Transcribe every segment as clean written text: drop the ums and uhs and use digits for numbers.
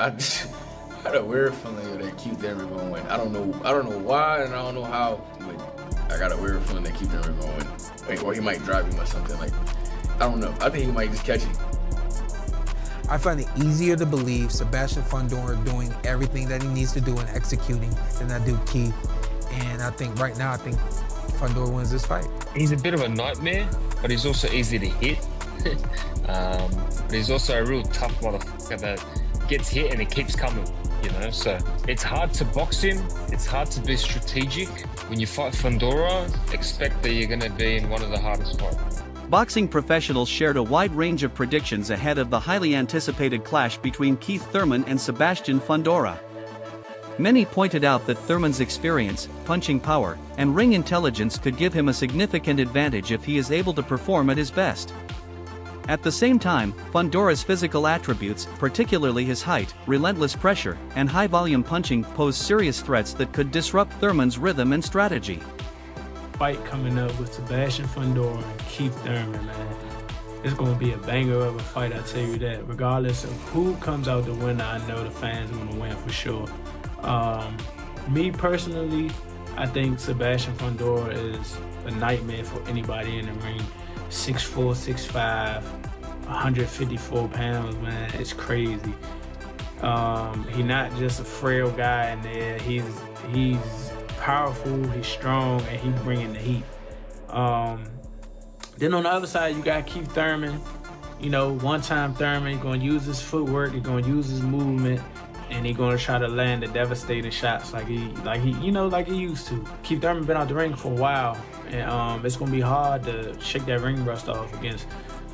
I got a weird feeling that Keith Thurman gonna win. I don't know why, and I don't know how, but I got a weird feeling that Keith Thurman gonna win. Like, or he might drive him or something. Like, I don't know. I think he might just catch it. I find it easier to believe Sebastian Fundora doing everything that he needs to do and executing than I do Keith. And I think right now, Fundora wins this fight. He's a bit of a nightmare, but he's also easy to hit. But he's also a real tough motherfucker that gets hit and it keeps coming, you know? So it's hard to box him. It's hard to be strategic. When you fight Fundora, expect that you're going to be in one of the hardest fights. Boxing professionals shared a wide range of predictions ahead of the highly anticipated clash between Keith Thurman and Sebastian Fundora. Many pointed out that Thurman's experience, punching power, and ring intelligence could give him a significant advantage if he is able to perform at his best. At the same time, Fundora's physical attributes, particularly his height, relentless pressure, and high-volume punching, pose serious threats that could disrupt Thurman's rhythm and strategy. Fight coming up with Sebastian Fundora and Keith Thurman, man. It's going to be a banger of a fight, I tell you that. Regardless of who comes out the winner, I know the fans are going to win for sure. Me personally, I think Sebastian Fundora is a nightmare for anybody in the ring. 6'4", 6'5", 154 pounds, man. It's crazy. He's not just a frail guy in there. He's powerful, he's strong, and he's bringing the heat. Then on the other side, you got Keith Thurman. You know, one-time Thurman, he's going to use his footwork, he's going to use his movement, and he's going to try to land the devastating shots like he used to. Keith Thurman been out the ring for a while, and it's going to be hard to shake that ring rust off against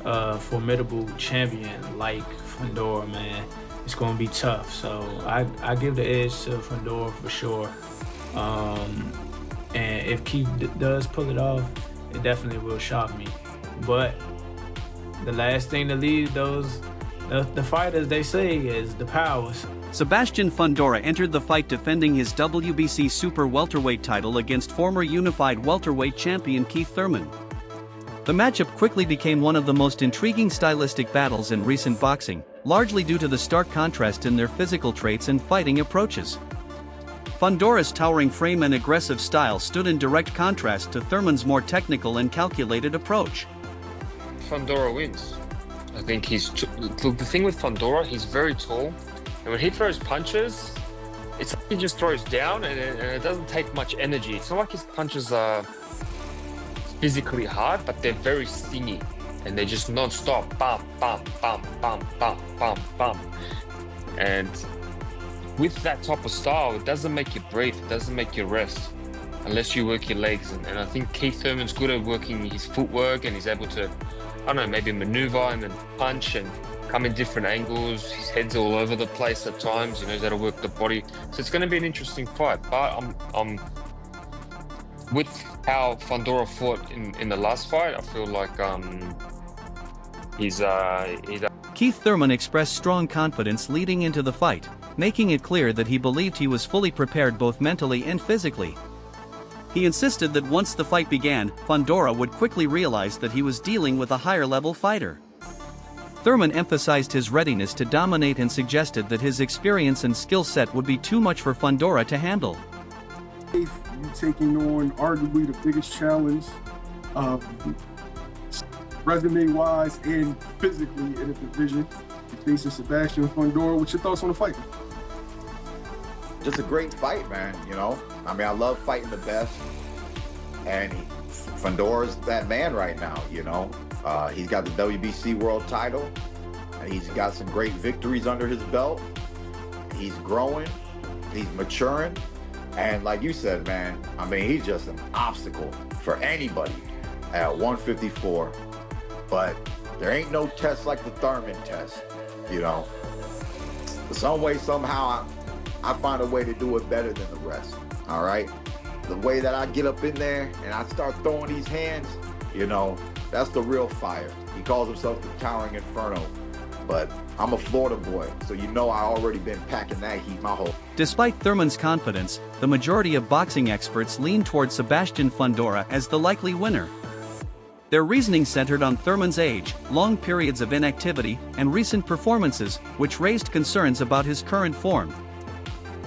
a formidable champion like Fundora, man. It's going to be tough, so I give the edge to Fundora for sure. And if Keith does pull it off, it definitely will shock me. But the last thing to lead the fighters, they say, is the powers. Sebastian Fundora entered the fight defending his WBC Super Welterweight title against former unified welterweight champion Keith Thurman. The matchup quickly became one of the most intriguing stylistic battles in recent boxing, largely due to the stark contrast in their physical traits and fighting approaches. Fundora's towering frame and aggressive style stood in direct contrast to Thurman's more technical and calculated approach. Fundora wins. I think look, the thing with Fundora, he's very tall, and when he throws punches, it's like he just throws down and it doesn't take much energy. It's not like his punches are physically hard, but they're very stingy, and they're just non-stop, bam, bam, bam, bam, bam, bam, bam. And with that type of style, it doesn't make you breathe, it doesn't make you rest, unless you work your legs. And I think Keith Thurman's good at working his footwork, and he's able to, I don't know, maybe maneuver and then punch and come in different angles. His head's all over the place at times, you know, he's able to work the body. So it's going to be an interesting fight, but I'm with how Fundora fought in the last fight, I feel like he's Keith Thurman expressed strong confidence leading into the fight, making it clear that he believed he was fully prepared both mentally and physically. He insisted that once the fight began, Fundora would quickly realize that he was dealing with a higher-level fighter. Thurman emphasized his readiness to dominate and suggested that his experience and skill set would be too much for Fundora to handle. You taking on arguably the biggest challenge, resume-wise and physically in the division. You're facing Sebastian Fundora. What's your thoughts on the fight? Just a great fight, man, you know? I mean, I love fighting the best, and Fundora's that man right now, you know? He's got the WBC world title, and he's got some great victories under his belt. He's growing, he's maturing, and like you said, man, I mean, he's just an obstacle for anybody at 154, but there ain't no test like the Thurman test, you know? Some way, somehow, I find a way to do it better than the rest, all right? The way that I get up in there and I start throwing these hands, you know, that's the real fire. He calls himself the Towering Inferno, but I'm a Florida boy, so you know I already been packing that heat my whole. Despite Thurman's confidence, the majority of boxing experts lean toward Sebastian Fundora as the likely winner. Their reasoning centered on Thurman's age, long periods of inactivity, and recent performances, which raised concerns about his current form.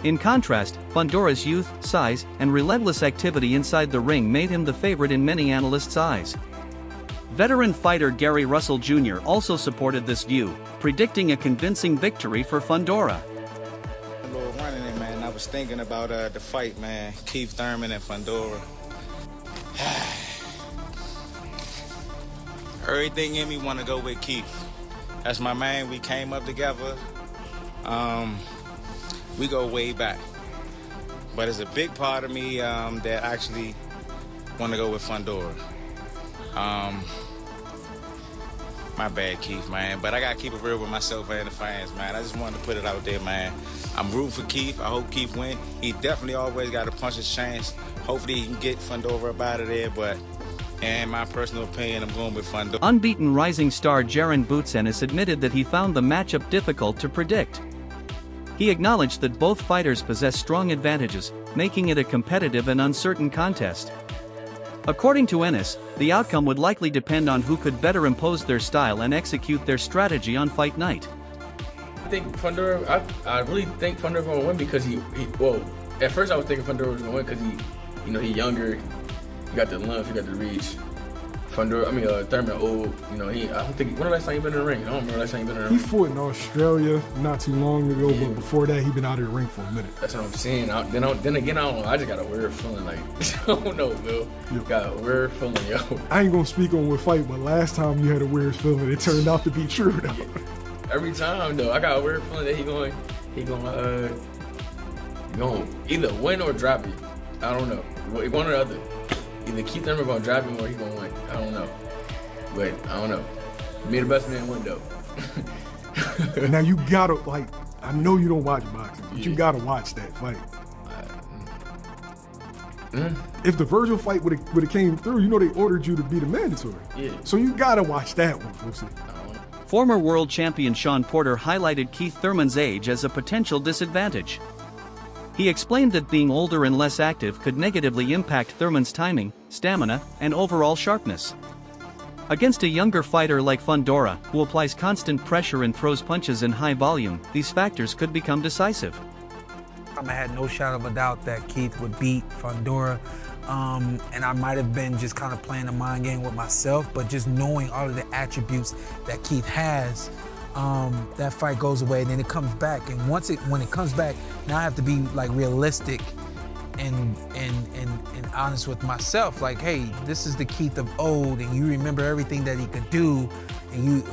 In contrast, Fundora's youth, size, and relentless activity inside the ring made him the favorite in many analysts' eyes. Veteran fighter Gary Russell Jr. also supported this view, predicting a convincing victory for Fundora. A little running in, man. I was thinking about the fight, man. Keith Thurman and Fundora. Everything in me want to go with Keith. That's my man. We came up together. We go way back. But it's a big part of me that actually want to go with Fundora. My bad, Keith, man. But I got to keep it real with myself and the fans, man. I just wanted to put it out there, man. I'm rooting for Keith. I hope Keith wins. He definitely always got a puncher's chance. Hopefully he can get Fundora up out of there, but in my personal opinion, I'm going with Fundora. Unbeaten rising star Jaron Bootsennis admitted that he found the matchup difficult to predict. He acknowledged that both fighters possess strong advantages, making it a competitive and uncertain contest. According to Ennis, the outcome would likely depend on who could better impose their style and execute their strategy on fight night. I think Fundora, I really think Fundora going to win because well, at first I was thinking Fundora was going to win because he's younger, he got the length, he got the reach. Thurman old, I don't think, when the last time he been in the ring? I don't remember the last time he been in the ring. He fought in Australia not too long ago, Yeah. but before that, he been out of the ring for a minute. That's what I'm saying. Then again, I don't know. I just got a weird feeling like, I don't know, Bill. Got a weird feeling, yo. I ain't gonna speak on what fight, but last time you had a weird feeling. It turned out to be true, though. Every time, though, I got a weird feeling that he going either win or drop you. I don't know. One or the other. Either Keith Thurman gonna drop him or he gonna win. I don't know. But I don't know. Me the best man win though. Now you gotta, I know you don't watch boxing, but you gotta watch that fight. If the Virgil fight would have came through, they ordered you to be the mandatory. Yeah. So you gotta watch that one. We'll see. Former world champion Sean Porter highlighted Keith Thurman's age as a potential disadvantage. He explained that being older and less active could negatively impact Thurman's timing, stamina, and overall sharpness. Against a younger fighter like Fundora, who applies constant pressure and throws punches in high volume, these factors could become decisive. I had no shadow of a doubt that Keith would beat Fundora, and I might have been just kind of playing a mind game with myself, but just knowing all of the attributes that Keith has, that fight goes away, and then it comes back. And when it comes back, now I have to be realistic and honest with myself. Like, hey, this is the Keith of old, and you remember everything that he could do, and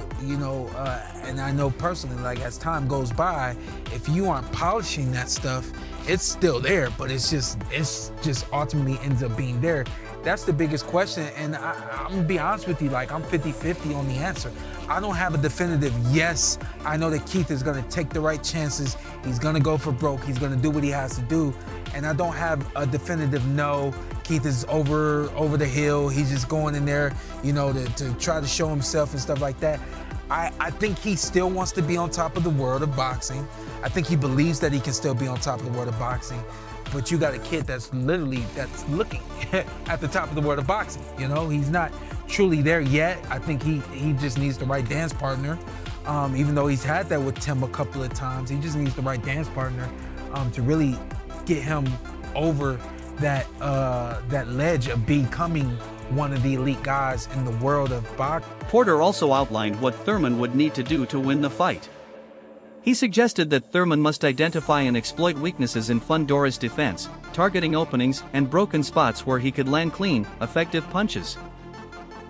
and I know personally, as time goes by, if you aren't polishing that stuff, it's still there, but it's just ultimately ends up being there. That's the biggest question, and I'm gonna be honest with you, I'm 50-50 on the answer. I don't have a definitive yes. I know that Keith is gonna take the right chances. He's gonna go for broke. He's gonna do what he has to do. And I don't have a definitive no. Keith is over the hill. He's just going in there, to try to show himself and stuff like that. I think he still wants to be on top of the world of boxing. I think he believes that he can still be on top of the world of boxing. But you got a kid that's looking at the top of the world of boxing. He's not truly there yet. I think he just needs the right dance partner. Even though he's had that with Tim a couple of times, he just needs the right dance partner to really get him over that ledge of becoming one of the elite guys in the world of boxing. Porter also outlined what Thurman would need to do to win the fight. He suggested that Thurman must identify and exploit weaknesses in Fundora's defense, targeting openings and broken spots where he could land clean, effective punches.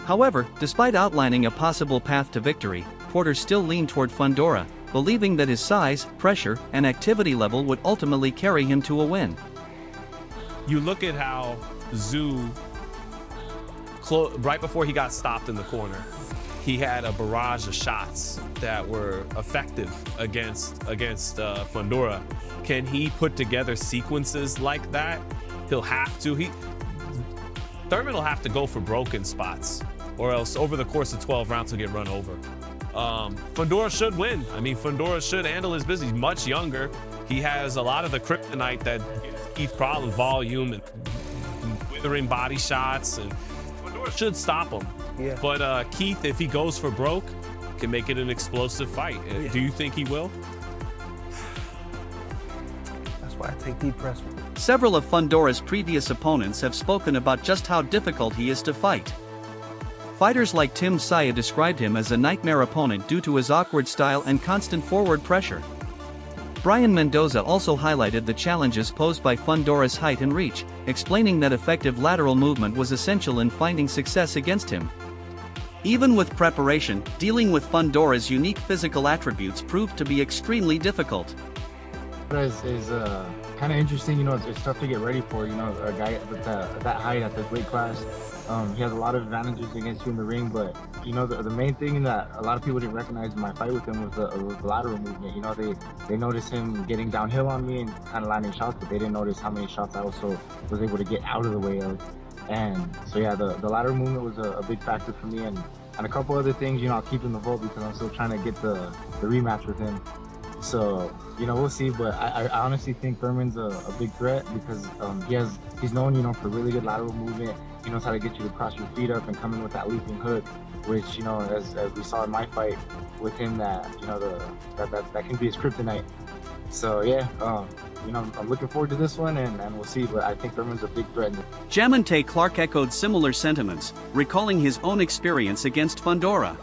However, despite outlining a possible path to victory, Porter still leaned toward Fundora, believing that his size, pressure, and activity level would ultimately carry him to a win. You look at how Zhu, right before he got stopped in the corner, he had a barrage of shots that were effective against Fundora. Can he put together sequences like that? He'll have to. Thurman will have to go for broken spots, or else over the course of 12 rounds he'll get run over. Fundora should win. Fundora should handle his business. He's much younger. He has a lot of the kryptonite that gives Keith problems, volume and withering body shots, and Fundora should stop him. Yeah. But Keith, if he goes for broke, can make it an explosive fight. Do you think he will? That's why I take deep breaths. Several of Fundora's previous opponents have spoken about just how difficult he is to fight. Fighters like Tim Saya described him as a nightmare opponent due to his awkward style and constant forward pressure. Brian Mendoza also highlighted the challenges posed by Fundora's height and reach, explaining that effective lateral movement was essential in finding success against him. Even with preparation, dealing with Fundora's unique physical attributes proved to be extremely difficult. Is kind of interesting, you know, it's tough to get ready for, you know, a guy with that height at this weight class. He has a lot of advantages against you in the ring, but, you know, the main thing that a lot of people didn't recognize in my fight with him was the lateral movement. You know, they noticed him getting downhill on me and kind of landing shots, but they didn't notice how many shots I also was able to get out of the way of. And so, yeah, the lateral movement was a big factor for me, and a couple other things, you know, I'll keep in the vault because I'm still trying to get the rematch with him. So, you know, we'll see, but I honestly think Thurman's a big threat because he's known, you know, for really good lateral movement. He knows how to get you to cross your feet up and come in with that leaping hook, which, you know, as we saw in my fight with him, that, you know, that can be his kryptonite. So, yeah, you know, I'm looking forward to this one, and we'll see, but I think Thurman's a big threat. Jamante Clark echoed similar sentiments, recalling his own experience against Fundora.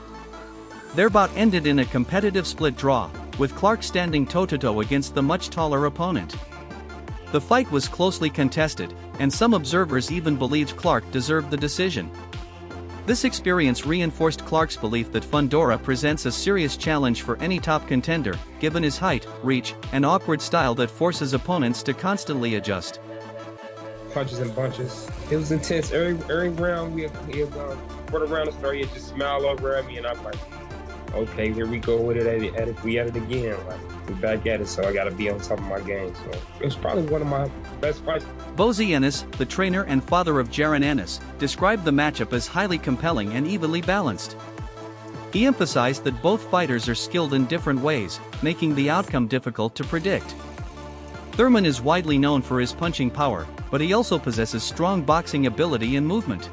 Their bout ended in a competitive split draw, with Clark standing toe-to-toe against the much taller opponent. The fight was closely contested, and some observers even believed Clark deserved the decision. This experience reinforced Clark's belief that Fundora presents a serious challenge for any top contender, given his height, reach, and awkward style that forces opponents to constantly adjust. Punches and bunches. It was intense. Every round, for the round to start, he'd just smile over at me, and I'm like, okay, here we go with it. We at it again. Like, we're back at it, so I got to be on top of my game. So it was probably one of my best fights. Bozy Ennis, the trainer and father of Jaron Ennis, described the matchup as highly compelling and evenly balanced. He emphasized that both fighters are skilled in different ways, making the outcome difficult to predict. Thurman is widely known for his punching power, but he also possesses strong boxing ability and movement.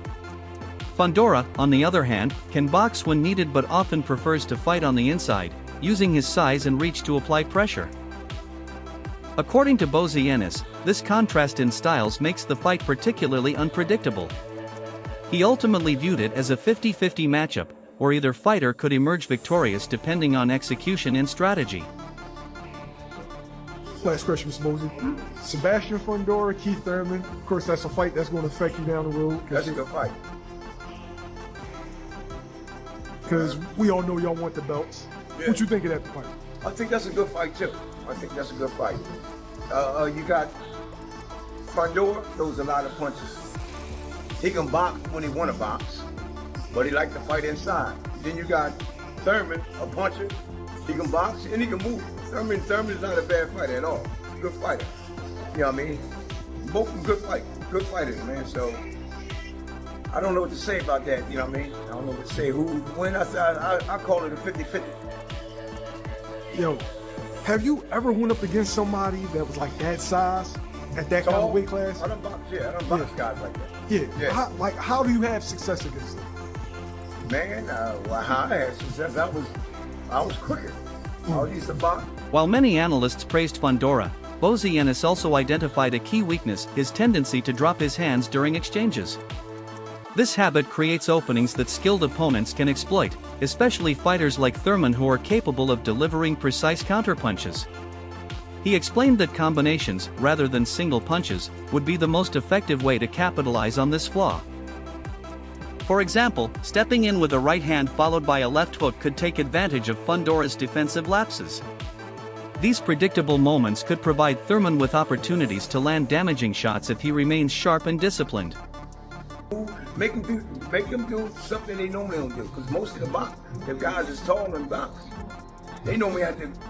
Fundora, on the other hand, can box when needed but often prefers to fight on the inside, using his size and reach to apply pressure. According to Bozy Ennis, this contrast in styles makes the fight particularly unpredictable. He ultimately viewed it as a 50-50 matchup, where either fighter could emerge victorious depending on execution and strategy. Last question, Mr. Bozy. Sebastian Fundora, Keith Thurman. Of course, that's a fight that's going to affect you down the road. That's a good fight. Because we all know y'all want the belts. Yeah. What you think of that fight? I think that's a good fight too. I think that's a good fight. You got Fundora throws a lot of punches. He can box when he want to box, but he like to fight inside. Then you got Thurman, a puncher. He can box and he can move. Thurman's not a bad fighter at all. He's a good fighter. You know what I mean? Both good fighters, man. So I don't know what to say about that, you know what I mean? I don't know what to say. Who win? I call it a 50-50. Yo, have you ever went up against somebody that was like that size at that kind of weight class? I don't box, guys like that. Yeah. How do you have success against them? Man, how I had success, I was quicker. I used to box. While many analysts praised Fundora, Bozy Ennis also identified a key weakness: his tendency to drop his hands during exchanges. This habit creates openings that skilled opponents can exploit, especially fighters like Thurman who are capable of delivering precise counterpunches. He explained that combinations, rather than single punches, would be the most effective way to capitalize on this flaw. For example, stepping in with a right hand followed by a left hook could take advantage of Fundora's defensive lapses. These predictable moments could provide Thurman with opportunities to land damaging shots if he remains sharp and disciplined. Make them do something they normally don't do. Because most of the guys is tall and box. They normally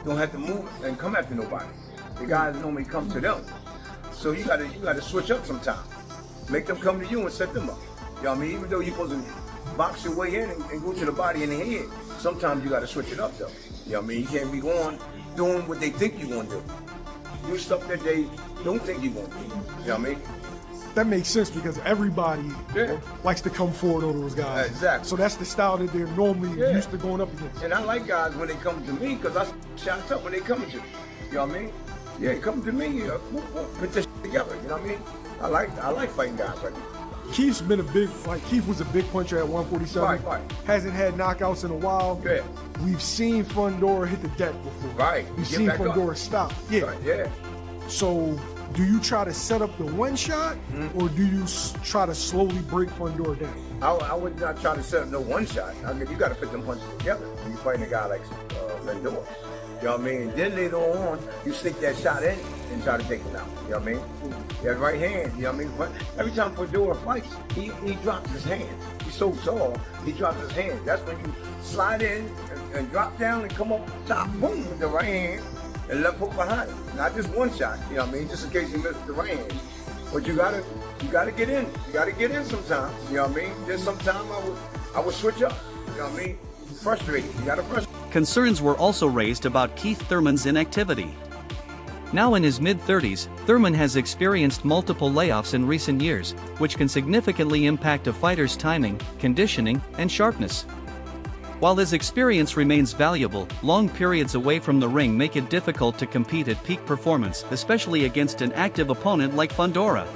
don't have to move and come after nobody. The guys normally come to them. So you gotta switch up sometimes. Make them come to you and set them up. You know what I mean? Even though you're supposed to box your way in and go to the body and the head, sometimes you gotta switch it up though. You know what I mean? You can't be doing what they think you're gonna do. Do stuff that they don't think you're gonna do. You know what I mean? that makes sense because everybody likes to come forward on those guys. Exactly. So that's the style that they're normally used to going up against. And I like guys when they come to me because I shots up when they come to me. You know what I mean? Yeah, come to me, put this together. You know what I mean? I like fighting guys like that. Keith's been Keith was a big puncher at 147. Right. Hasn't had knockouts in a while. Yeah. We've seen Fundora hit the deck before. Right. We've seen Fundora stop. Yeah. Right. Yeah. So, do you try to set up the one shot, or do you try to slowly break Fundora down? I would not try to set up no one shot. I mean, you got to put them punches together when you're fighting a guy like Fundora. You know what I mean? Then later on, you stick that shot in and try to take him out. You know what I mean? That right hand, you know what I mean? Every time Fundora fights, he drops his hands. He's so tall, he drops his hands. That's when you slide in and drop down and come up top, boom, with the right hand and left hook behind him. Not just one shot, you know what I mean? Just in case you miss the right hand. But you gotta get in. You gotta get in sometimes. You know what I mean? Then sometimes I would switch up. You know what I mean? Frustrated. You gotta frustrate. Concerns were also raised about Keith Thurman's inactivity. Now in his mid-30s, Thurman has experienced multiple layoffs in recent years, which can significantly impact a fighter's timing, conditioning, and sharpness. While his experience remains valuable, long periods away from the ring make it difficult to compete at peak performance, especially against an active opponent like Fundora.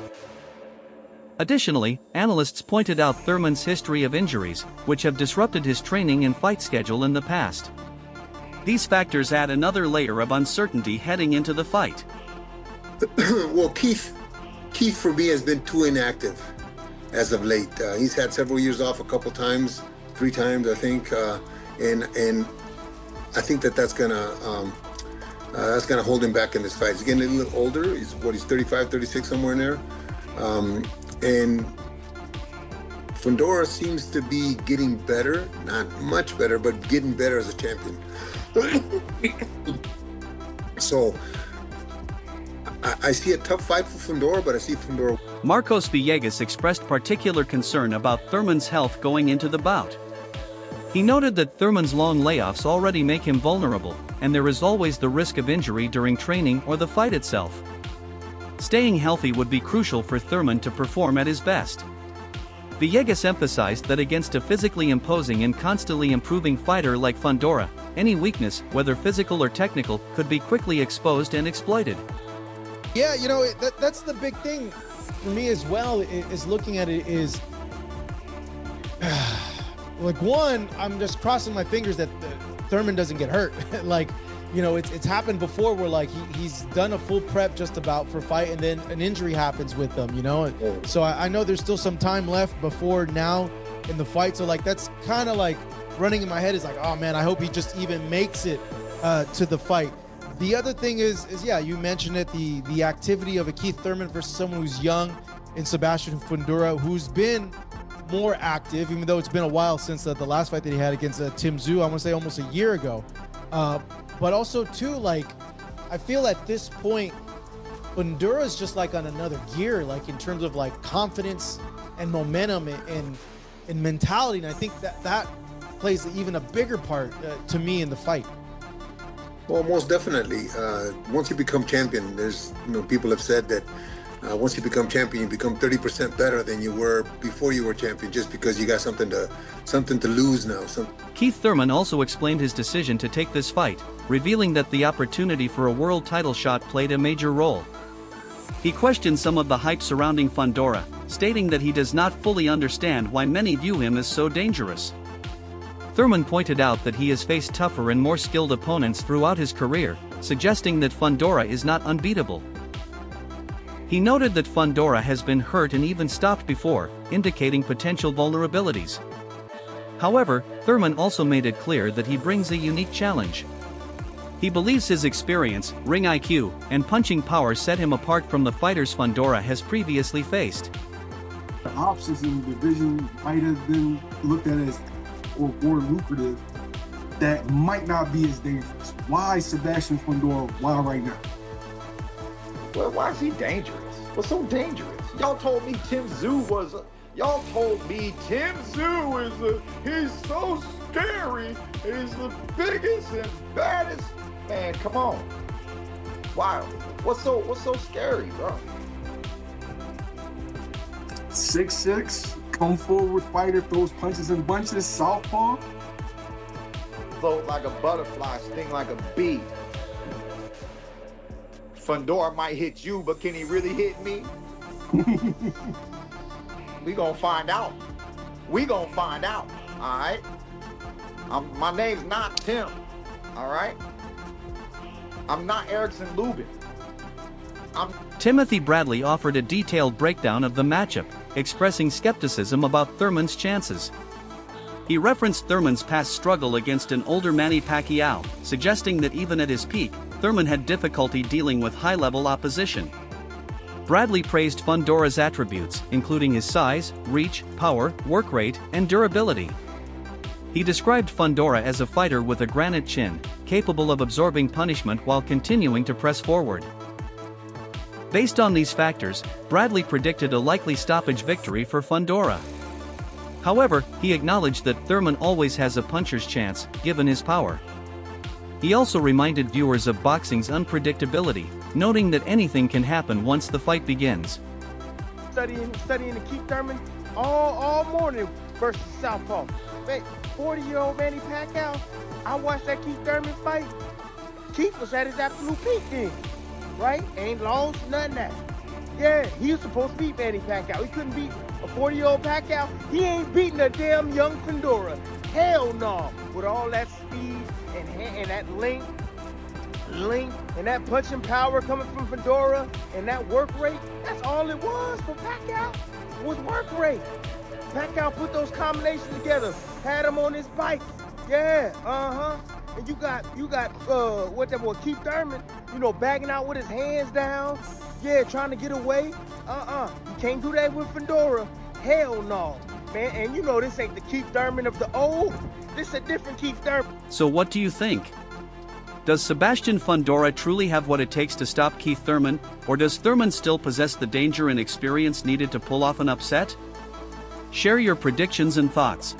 Additionally, analysts pointed out Thurman's history of injuries, which have disrupted his training and fight schedule in the past. These factors add another layer of uncertainty heading into the fight. Well, Keith for me has been too inactive as of late. He's had several years off, a couple times, 3 times, I think, and I think that's gonna hold him back in this fight. He's getting a little older. He's 35, 36, somewhere in there, and Fundora seems to be getting better, not much better, but getting better as a champion. So I see a tough fight for Fundora, but I see Fundora. Marcos Villegas expressed particular concern about Thurman's health going into the bout. He noted that Thurman's long layoffs already make him vulnerable, and there is always the risk of injury during training or the fight itself. Staying healthy would be crucial for Thurman to perform at his best. Villegas emphasized that against a physically imposing and constantly improving fighter like Fundora, any weakness, whether physical or technical, could be quickly exposed and exploited. Yeah, you know, that's the big thing for me as well, is looking at it is, like, one, I'm just crossing my fingers that Thurman doesn't get hurt. Like, you know, it's happened before where, like, he's done a full prep just about for fight and then an injury happens with him, you know? So I know there's still some time left before now in the fight. So, like, that's kind of like running in my head is like, oh man, I hope he just even makes it to the fight. The other thing is yeah, you mentioned it, the activity of a Keith Thurman versus someone who's young in Sebastian Fundora, who's been more active, even though it's been a while since the last fight that he had against Tim Tszyu, I want to say almost a year ago. But also too, like, I feel at this point, Fundora is just like on another gear, like in terms of like confidence and momentum and mentality. And I think that plays even a bigger part to me in the fight. Well, most definitely. Once you become champion, there's, you know, people have said that once you become champion, you become 30% better than you were before you were champion, just because you got something to lose now. Keith Thurman also explained his decision to take this fight, revealing that the opportunity for a world title shot played a major role. He questioned some of the hype surrounding Fundora, stating that he does not fully understand why many view him as so dangerous. Thurman pointed out that he has faced tougher and more skilled opponents throughout his career, suggesting that Fundora is not unbeatable. He noted that Fundora has been hurt and even stopped before, indicating potential vulnerabilities. However, Thurman also made it clear that he brings a unique challenge. He believes his experience, ring IQ, and punching power set him apart from the fighters Fundora has previously faced. The options in the division might have been looked at as or more lucrative that might not be as dangerous. Why Sebastian Fundora? Why right now? Well, why is he dangerous? What's so dangerous? Y'all told me Tim Tszyu was y'all told me Tim Tszyu he's so scary. He's the biggest and baddest. Man, come on. Wow. What's so scary, bro? 6'6", come forward fighter, throws punches and bunches, southpaw. Float like a butterfly, sting like a bee. Fundora might hit you, but can he really hit me? We gonna find out. We gonna find out, all right? My name's not Tim, all right? I'm not Erickson Lubin. Timothy Bradley offered a detailed breakdown of the matchup, expressing skepticism about Thurman's chances. He referenced Thurman's past struggle against an older Manny Pacquiao, suggesting that even at his peak, Thurman had difficulty dealing with high-level opposition. Bradley praised Fundora's attributes, including his size, reach, power, work rate, and durability. He described Fundora as a fighter with a granite chin, capable of absorbing punishment while continuing to press forward. Based on these factors, Bradley predicted a likely stoppage victory for Fundora. However, he acknowledged that Thurman always has a puncher's chance, given his power. He also reminded viewers of boxing's unpredictability, noting that anything can happen once the fight begins. Studying to Keith Thurman all morning versus southpaw. 40-year-old Manny Pacquiao, I watched that Keith Thurman fight. Keith was at his absolute peak then, right? Ain't lost nothing that. Yeah, he was supposed to beat Manny Pacquiao. He couldn't beat a 40-year-old Pacquiao. He ain't beating a damn young Fundora. Hell no. With all that speed and that length, and that punching power coming from Fundora, and that work rate, that's all it was for Pacquiao, was work rate. Pacquiao put those combinations together, had him on his bike. Yeah, And you got what that boy Keith Thurman, bagging out with his hands down. Yeah, trying to get away. You can't do that with Fundora. Hell no, man. And this ain't the Keith Thurman of the old. This a different Keith Thurman. So what do you think? Does Sebastian Fundora truly have what it takes to stop Keith Thurman, or does Thurman still possess the danger and experience needed to pull off an upset? Share your predictions and thoughts.